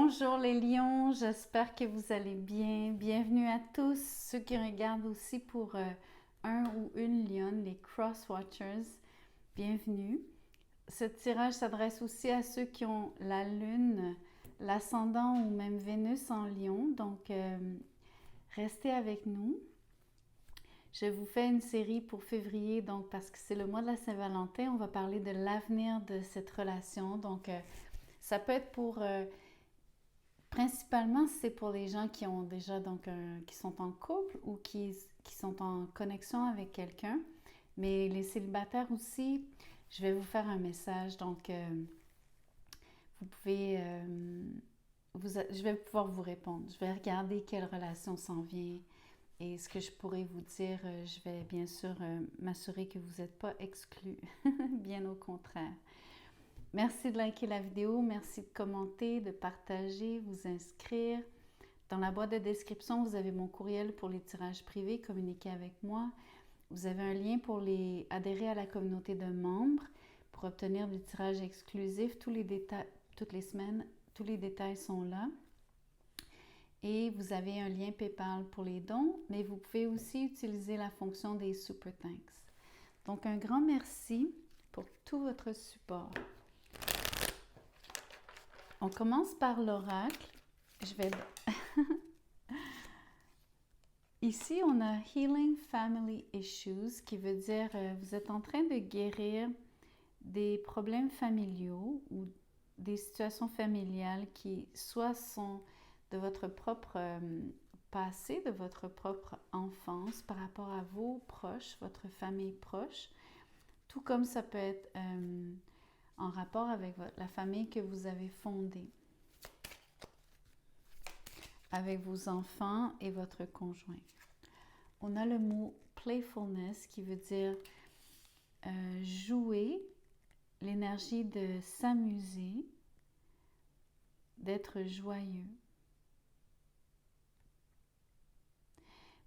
Bonjour les lions, j'espère que vous allez bien. Bienvenue à tous ceux qui regardent aussi pour un ou une lionne, les Cross-Watchers. Bienvenue. Ce tirage s'adresse aussi à ceux qui ont la lune, l'ascendant ou même Vénus en lion. Donc, restez avec nous. Je vous fais une série pour février, donc parce que c'est le mois de la Saint-Valentin, on va parler de l'avenir de cette relation. Donc, ça peut être pour... principalement, c'est pour les gens qui ont déjà qui sont en couple ou qui sont en connexion avec quelqu'un. Mais les célibataires aussi, je vais vous faire un message. Donc, vous pouvez, je vais pouvoir vous répondre. Je vais regarder quelle relation s'en vient et ce que je pourrais vous dire. Je vais bien sûr m'assurer que vous n'êtes pas exclus. Bien au contraire. Merci de liker la vidéo, merci de commenter, de partager, vous inscrire. Dans la boîte de description, vous avez mon courriel pour les tirages privés, communiquer avec moi. Vous avez un lien pour adhérer à la communauté de membres pour obtenir des tirages exclusifs. Toutes les semaines, tous les détails sont là. Et vous avez un lien PayPal pour les dons, mais vous pouvez aussi utiliser la fonction des Super Thanks. Donc, un grand merci pour tout votre support. On commence par l'oracle. Je vais... Ici, on a Healing Family Issues, qui veut dire vous êtes en train de guérir des problèmes familiaux ou des situations familiales qui soit sont de votre propre passé, de votre propre enfance par rapport à vos proches, votre famille proche, tout comme ça peut être en rapport avec la famille que vous avez fondée, avec vos enfants et votre conjoint. On a le mot playfulness qui veut dire jouer, l'énergie de s'amuser, d'être joyeux.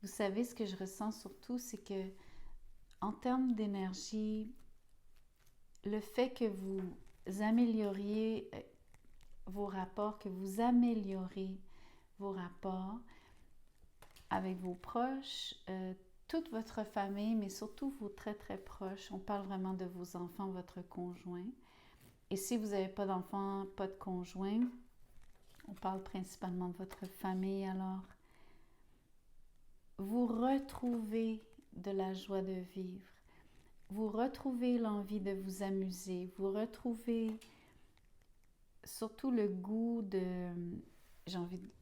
Vous savez, ce que je ressens surtout, c'est que en termes d'énergie, le fait que vous amélioriez vos rapports, que vous améliorez vos rapports avec vos proches, toute votre famille, mais surtout vos très très proches. On parle vraiment de vos enfants, votre conjoint. Et si vous n'avez pas d'enfants, pas de conjoint, on parle principalement de votre famille. Alors, vous retrouvez de la joie de vivre. Vous retrouvez l'envie de vous amuser. Vous retrouvez surtout le goût de...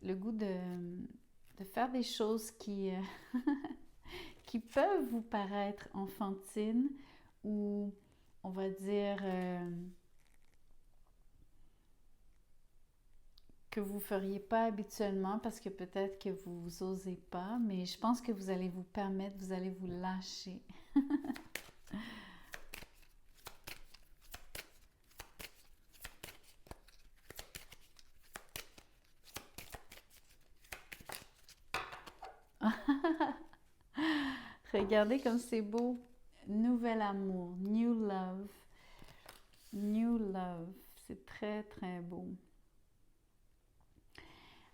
le goût de faire des choses qui peuvent vous paraître enfantines ou, on va dire, que vous ne feriez pas habituellement parce que peut-être que vous n'osez pas, mais je pense que vous allez vous permettre, vous allez vous lâcher. Regardez comme c'est beau. Nouvel amour, new love. New love. C'est très, très beau.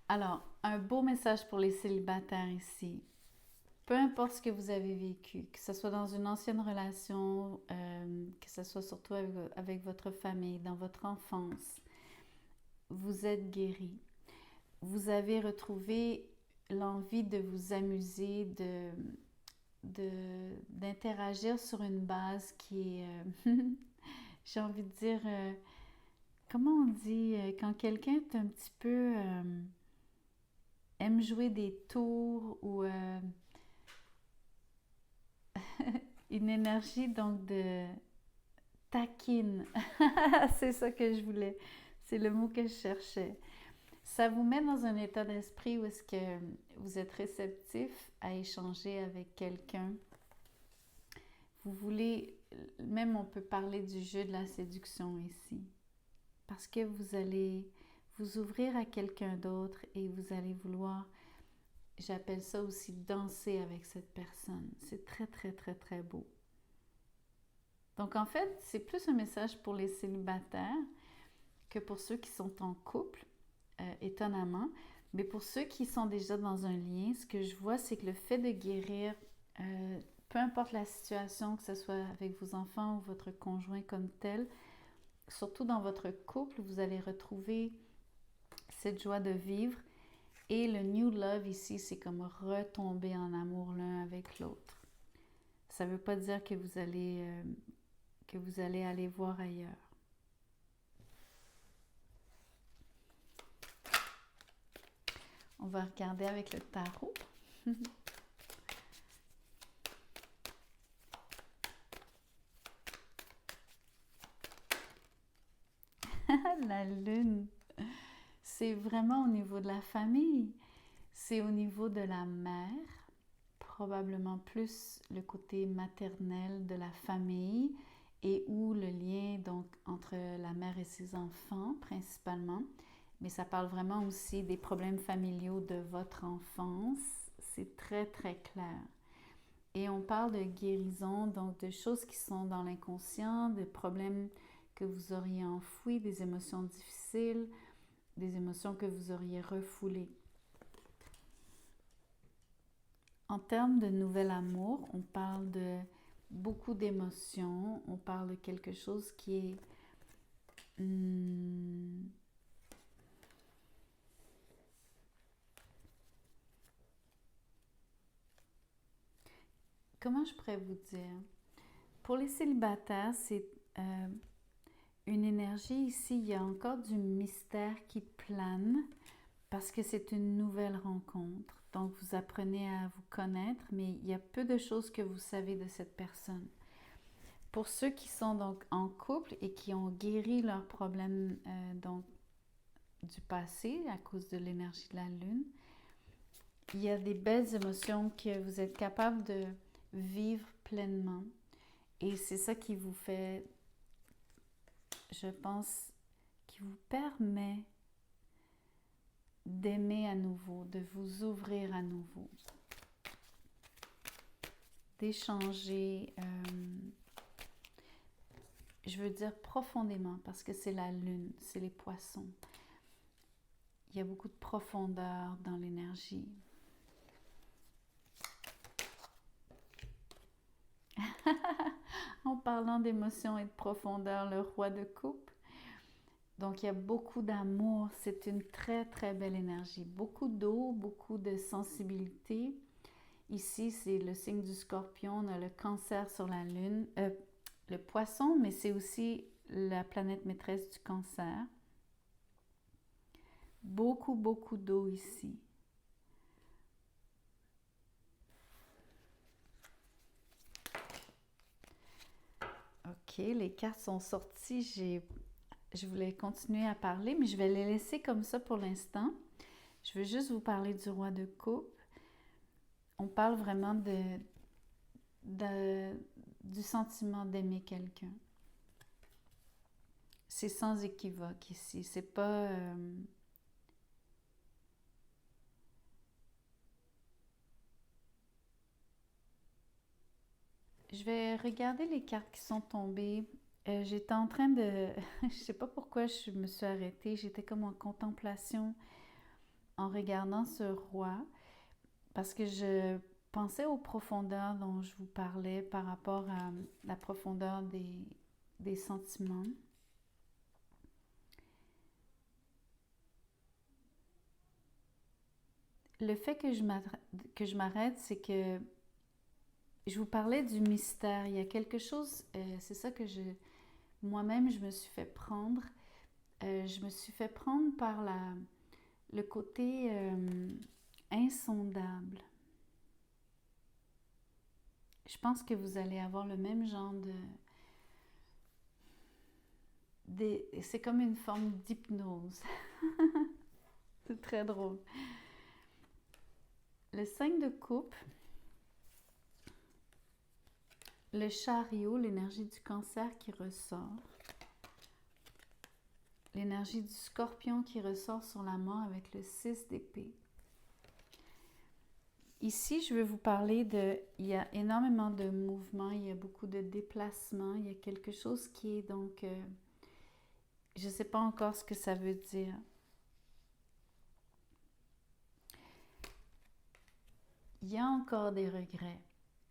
Alors, un beau message pour les célibataires ici. Peu importe ce que vous avez vécu, que ce soit dans une ancienne relation, que ce soit surtout avec votre famille, dans votre enfance, vous êtes guéri. Vous avez retrouvé l'envie de vous amuser, d'interagir sur une base qui est, j'ai envie de dire, comment on dit, quand quelqu'un est un petit peu, aime jouer des tours ou une énergie donc de taquine. C'est ça que je voulais, c'est le mot que je cherchais. Ça vous met dans un état d'esprit où est-ce que vous êtes réceptif à échanger avec quelqu'un. Vous voulez, même on peut parler du jeu de la séduction ici. Parce que vous allez vous ouvrir à quelqu'un d'autre et vous allez vouloir, j'appelle ça aussi danser avec cette personne. C'est très, très, très, très beau. Donc en fait, c'est plus un message pour les célibataires que pour ceux qui sont en couple. étonnamment. Mais pour ceux qui sont déjà dans un lien, ce que je vois, c'est que le fait de guérir, peu importe la situation, que ce soit avec vos enfants ou votre conjoint comme tel, surtout dans votre couple, vous allez retrouver cette joie de vivre. Et le new love ici, c'est comme retomber en amour l'un avec l'autre. Ça ne veut pas dire que vous allez aller voir ailleurs. On va regarder avec le tarot. La lune, c'est vraiment au niveau de la famille. C'est au niveau de la mère, probablement plus le côté maternel de la famille et où le lien donc entre la mère et ses enfants principalement. Mais ça parle vraiment aussi des problèmes familiaux de votre enfance. C'est très, très clair. Et on parle de guérison, donc de choses qui sont dans l'inconscient, de problèmes que vous auriez enfouis, des émotions difficiles, des émotions que vous auriez refoulées. En termes de nouvel amour, on parle de beaucoup d'émotions, on parle de quelque chose qui est... comment je pourrais vous dire? Pour les célibataires, c'est une énergie ici, il y a encore du mystère qui plane parce que c'est une nouvelle rencontre. Donc, vous apprenez à vous connaître, mais il y a peu de choses que vous savez de cette personne. Pour ceux qui sont donc en couple et qui ont guéri leurs problèmes donc, du passé à cause de l'énergie de la lune, il y a des belles émotions que vous êtes capable de vivre pleinement. Et c'est ça qui vous fait, je pense, qui vous permet d'aimer à nouveau, de vous ouvrir à nouveau, d'échanger, je veux dire profondément, parce que c'est la lune, c'est les poissons. Il y a beaucoup de profondeur dans l'énergie. En parlant d'émotion et de profondeur, le roi de coupe. Donc, il y a beaucoup d'amour. C'est une très, très belle énergie. Beaucoup d'eau, beaucoup de sensibilité. Ici, c'est le signe du scorpion. On a le cancer sur la lune. Le poisson, mais c'est aussi la planète maîtresse du cancer. Beaucoup, beaucoup d'eau ici. Ok, les cartes sont sorties. Je voulais continuer à parler, mais je vais les laisser comme ça pour l'instant. Je veux juste vous parler du roi de coupe. On parle vraiment du sentiment d'aimer quelqu'un. C'est sans équivoque ici. C'est pas... Je vais regarder les cartes qui sont tombées. J'étais en train de... je sais pas pourquoi je me suis arrêtée. J'étais comme en contemplation en regardant ce roi parce que je pensais aux profondeurs dont je vous parlais par rapport à la profondeur des sentiments. Le fait que je m'arrête, c'est que je vous parlais du mystère. Il y a quelque chose, c'est ça que moi-même, je me suis fait prendre. Je me suis fait prendre par le côté insondable. Je pense que vous allez avoir le même genre c'est comme une forme d'hypnose. C'est très drôle. Le 5 de coupe, le chariot, l'énergie du cancer qui ressort. L'énergie du scorpion qui ressort sur la mort avec le 6 d'épée. Ici, je vais vous parler il y a énormément de mouvements, il y a beaucoup de déplacements, il y a quelque chose qui est donc, je ne sais pas encore ce que ça veut dire. il y a encore des regrets.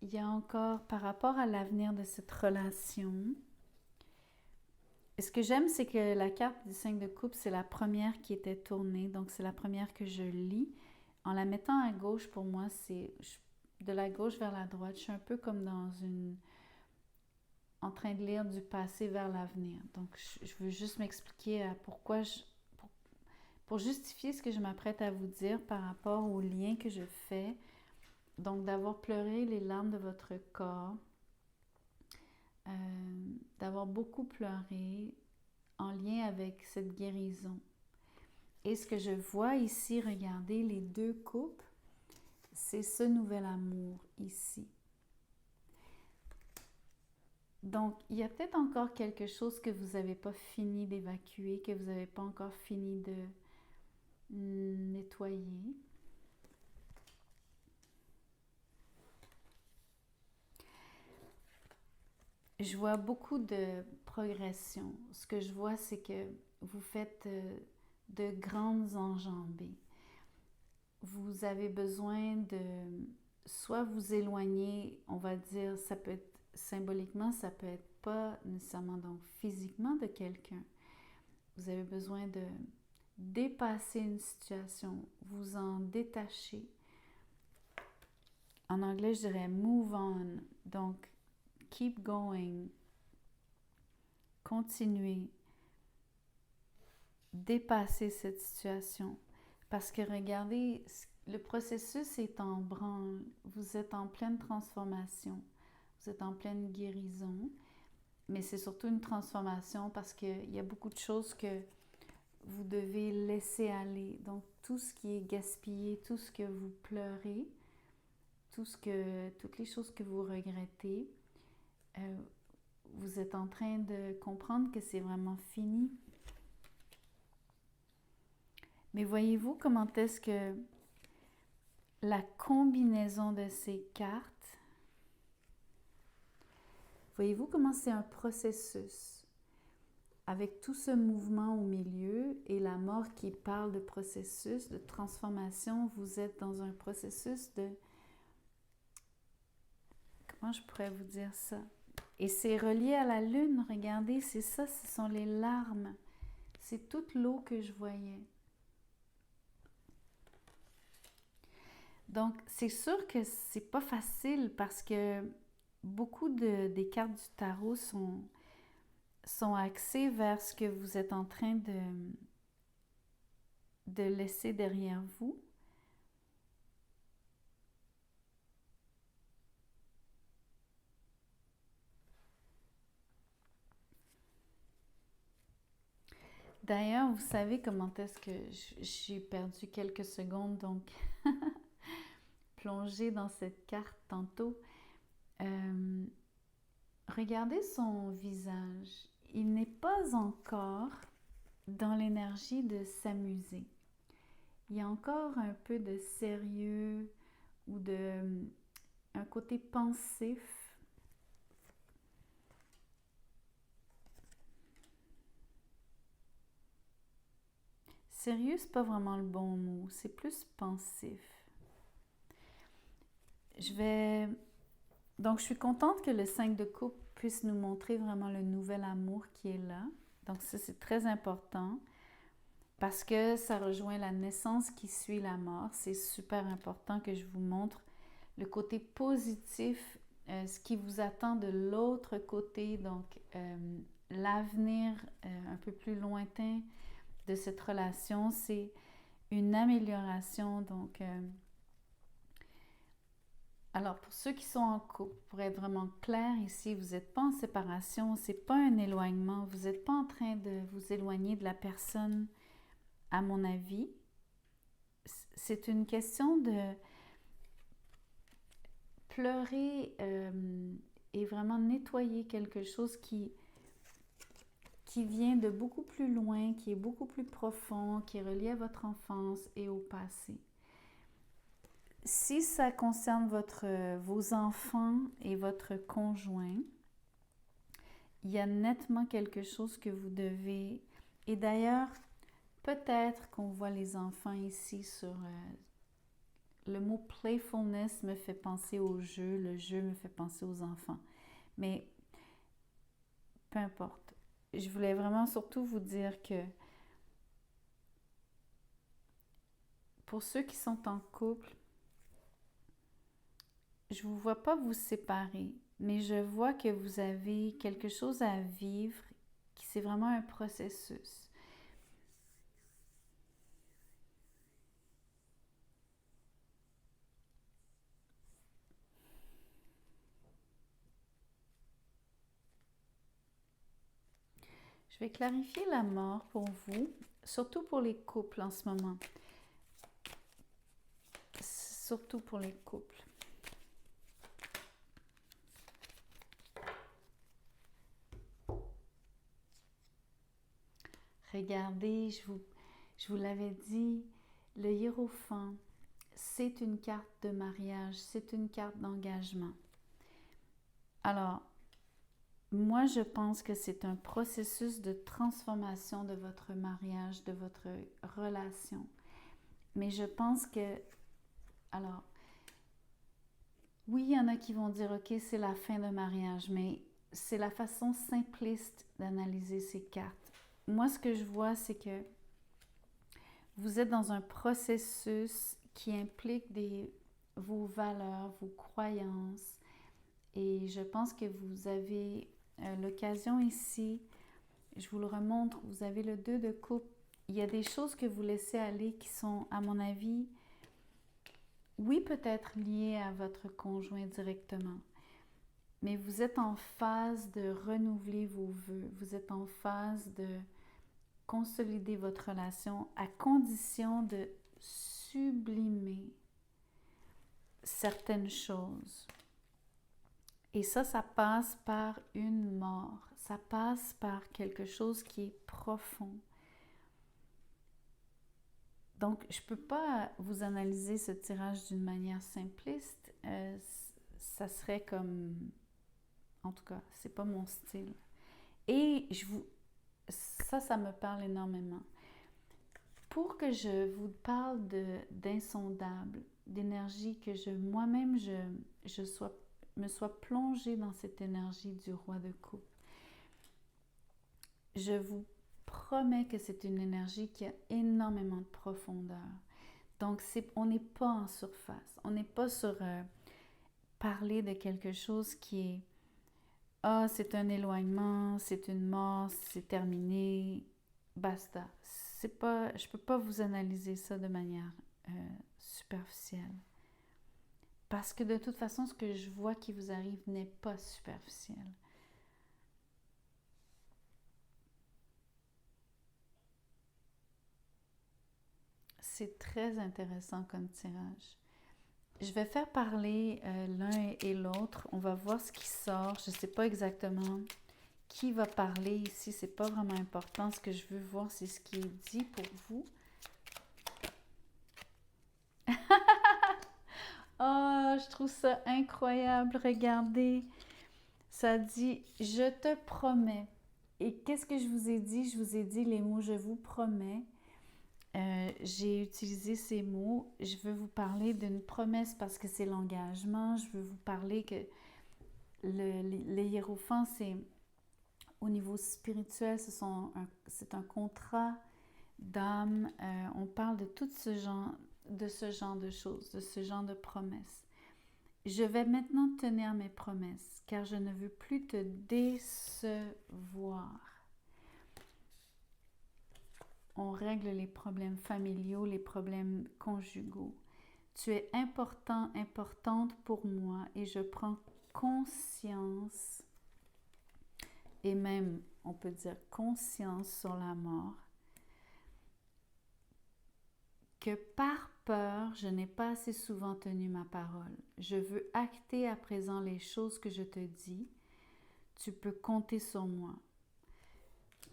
Il y a encore, par rapport à l'avenir de cette relation, et ce que j'aime, c'est que la carte du 5 de coupe, c'est la première qui était tournée, donc c'est la première que je lis. En la mettant à gauche, pour moi, c'est de la gauche vers la droite. Je suis un peu comme en train de lire du passé vers l'avenir. Donc, je veux juste m'expliquer à pourquoi pour justifier ce que je m'apprête à vous dire par rapport au lien que je fais. Donc, d'avoir pleuré les larmes de votre corps, d'avoir beaucoup pleuré en lien avec cette guérison. Et ce que je vois ici, regardez, les deux coupes, c'est ce nouvel amour ici. Donc, il y a peut-être encore quelque chose que vous n'avez pas fini d'évacuer, que vous n'avez pas encore fini de nettoyer. Je vois beaucoup de progression. Ce que je vois, c'est que vous faites de grandes enjambées. Vous avez besoin de soit vous éloigner, on va dire, ça peut être symboliquement, ça peut être pas nécessairement donc physiquement de quelqu'un. Vous avez besoin de dépasser une situation, vous en détacher. En anglais, je dirais move on. Donc, keep going. Continuez. Dépasser cette situation. Parce que regardez, le processus est en branle. Vous êtes en pleine transformation. Vous êtes en pleine guérison. Mais c'est surtout une transformation parce qu'il y a beaucoup de choses que vous devez laisser aller. Donc, tout ce qui est gaspillé, tout ce que vous pleurez, toutes les choses que vous regrettez, vous êtes en train de comprendre que c'est vraiment fini. Mais voyez-vous comment est-ce que la combinaison de ces cartes, voyez-vous comment c'est un processus avec tout ce mouvement au milieu et la mort qui parle de processus, de transformation, vous êtes dans un processus de... Comment je pourrais vous dire ça? Et c'est relié à la lune, regardez, c'est ça, ce sont les larmes. C'est toute l'eau que je voyais. Donc, c'est sûr que c'est pas facile parce que beaucoup des cartes du tarot sont axées vers ce que vous êtes en train de laisser derrière vous. D'ailleurs, vous savez comment est-ce que j'ai perdu quelques secondes, donc plongée dans cette carte tantôt. Regardez son visage. Il n'est pas encore dans l'énergie de s'amuser. Il y a encore un peu de sérieux ou un côté pensif. Sérieux, c'est pas vraiment le bon mot, c'est plus pensif. Donc, je suis contente que le 5 de coupe puisse nous montrer vraiment le nouvel amour qui est là. Donc, ça, c'est très important parce que ça rejoint la naissance qui suit la mort. C'est super important que je vous montre le côté positif, ce qui vous attend de l'autre côté, donc l'avenir un peu plus lointain de cette relation, c'est une amélioration. Donc, alors pour ceux qui sont en couple, pour être vraiment clair ici, vous n'êtes pas en séparation, c'est pas un éloignement, vous n'êtes pas en train de vous éloigner de la personne, à mon avis. C'est une question de pleurer et vraiment nettoyer quelque chose qui vient de beaucoup plus loin, qui est beaucoup plus profond, qui est relié à votre enfance et au passé. Si ça concerne vos enfants et votre conjoint, il y a nettement quelque chose que vous devez... Et d'ailleurs, peut-être qu'on voit les enfants ici le mot playfulness me fait penser au jeu, le jeu me fait penser aux enfants. Mais peu importe. Je voulais vraiment surtout vous dire que pour ceux qui sont en couple, je ne vous vois pas vous séparer, mais je vois que vous avez quelque chose à vivre, qui c'est vraiment un processus. Je vais clarifier la mort pour vous, surtout pour les couples en ce moment. Surtout pour les couples. Regardez, je vous l'avais dit, le hiérophant, c'est une carte de mariage, c'est une carte d'engagement. Alors, moi, je pense que c'est un processus de transformation de votre mariage, de votre relation. Mais je pense que, alors, oui, il y en a qui vont dire, OK, c'est la fin de mariage, mais c'est la façon simpliste d'analyser ces cartes. Moi, ce que je vois, c'est que vous êtes dans un processus qui implique vos valeurs, vos croyances. Et je pense que vous avez l'occasion ici, je vous le remontre, vous avez le 2 de coupe. Il y a des choses que vous laissez aller qui sont, à mon avis, oui, peut-être liées à votre conjoint directement. Mais vous êtes en phase de renouveler vos vœux. Vous êtes en phase de consolider votre relation à condition de sublimer certaines choses. Et ça passe par une mort. Ça passe par quelque chose qui est profond. Donc, je ne peux pas vous analyser ce tirage d'une manière simpliste. Ça serait comme... En tout cas, c'est pas mon style. Et ça me parle énormément. Pour que je vous parle d'insondable, d'énergie, que moi-même, me sois plongée dans cette énergie du roi de coupe, je vous promets que c'est une énergie qui a énormément de profondeur. Donc, on n'est pas en surface. On n'est pas sur parler de quelque chose qui est « Ah, c'est un éloignement, c'est une mort, c'est terminé, basta ». Je ne peux pas vous analyser ça de manière superficielle. Parce que de toute façon, ce que je vois qui vous arrive n'est pas superficiel. C'est très intéressant comme tirage. Je vais faire parler l'un et l'autre. On va voir ce qui sort. Je ne sais pas exactement qui va parler ici. C'est pas vraiment important. Ce que je veux voir, c'est ce qui est dit pour vous. Oh, je trouve ça incroyable. Regardez. Ça dit « Je te promets ». Et qu'est-ce que je vous ai dit? Je vous ai dit les mots « je vous promets ». J'ai utilisé ces mots. Je veux vous parler d'une promesse parce que c'est l'engagement. Je veux vous parler que le hiérophant, c'est au niveau spirituel, c'est un contrat d'âme. On parle de tout ce genre de choses, de ce genre de promesses. Je vais maintenant tenir mes promesses, car je ne veux plus te décevoir. On règle les problèmes familiaux, les problèmes conjugaux. Tu es important, importante pour moi et je prends conscience, et même on peut dire conscience sur la mort, que par peur, je n'ai pas assez souvent tenu ma parole. Je veux acter à présent les choses que je te dis. Tu peux compter sur moi.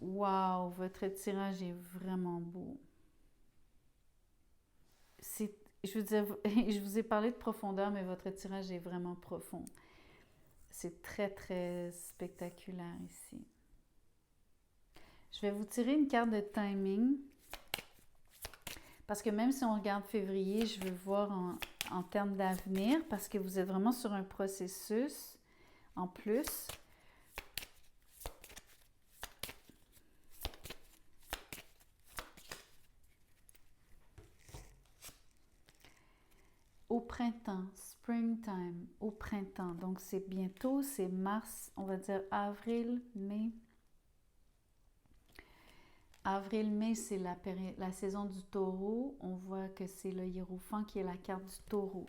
Wow, votre tirage est vraiment beau. Je veux dire, je vous ai parlé de profondeur, mais votre tirage est vraiment profond. C'est très, très spectaculaire ici. Je vais vous tirer une carte de timing. Parce que même si on regarde février, je veux voir en termes d'avenir parce que vous êtes vraiment sur un processus en plus. Au printemps, springtime, au printemps. Donc, c'est bientôt, c'est mars, on va dire avril, mai. Avril-mai, c'est la saison du taureau. On voit que c'est le hiérophant qui est la carte du taureau.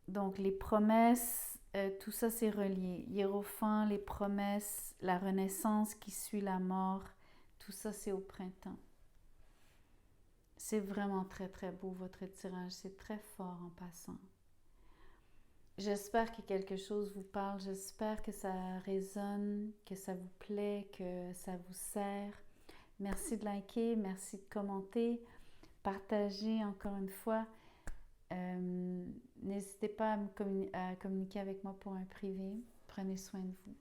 Donc, les promesses, tout ça, c'est relié. Hiérophant, les promesses, la renaissance qui suit la mort, tout ça, c'est au printemps. C'est vraiment très, très beau, votre tirage. C'est très fort en passant. J'espère que quelque chose vous parle. J'espère que ça résonne, que ça vous plaît, que ça vous sert. Merci de liker, merci de commenter, partager encore une fois. N'hésitez pas à communiquer avec moi pour un privé. Prenez soin de vous.